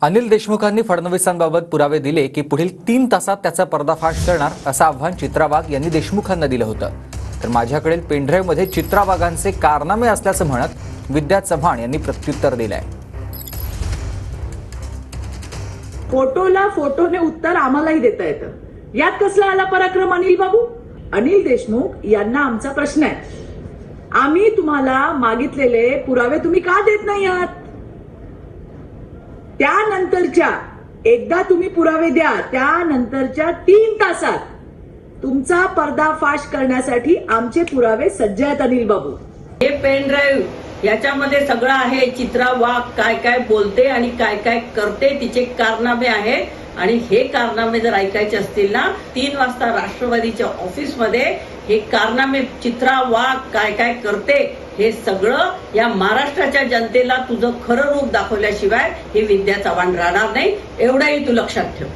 अनिल देशमुखांनी फडणवीसांबाबत पुरावे दिले की पुढील 3 तासात त्याचा पर्दाफाश करणार असं आव्हान चित्रा वाघ यांनी देशमुखांना दिलं होतं। तर माझ्याकडील पेनड्राईव्हमध्ये चित्रा वाघांचे कारनामे असल्याचं म्हणत विद्या चव्हाण यांनी प्रत्युत्तर दिलंय। फोटोला फोटोने उत्तर आम्हालाही देता येतं। यात कसला आला पराक्रम अनिल बाबू? अनिल देशमुख यांना आमचा प्रश्न आहे, आम्ही तुम्हाला मागितलेले पुरावे तुम्ही का देत नाही आहात? त्यानंतरच्या एकदा तुम्ही पुरावे द्या, त्यानंतरच्या 3 तासात तुमचा पर्दाफाश करण्यासाठी आमचे पुरावे सज्ज आहेत अनिल बाबू। हे पेन ड्राईव्ह याच्यामध्ये सगळं आहे। चित्रा वाघ काय काय बोलते आणि काय काय करते, तिचे कारनामे आहे। आणि हे कारनामे जर ऐकायचे असतील ना, 3 वाजता राष्ट्रवादीच्या ऑफिसमध्ये हे कारनामे चित्रा वाघ काय काय करते हे सगळं या महाराष्ट्राच्या जनतेला तुझं खरं रूप दाखवल्याशिवाय हे विद्या चव्हाण राहणार नाही, एवढंही तू लक्षात ठेव।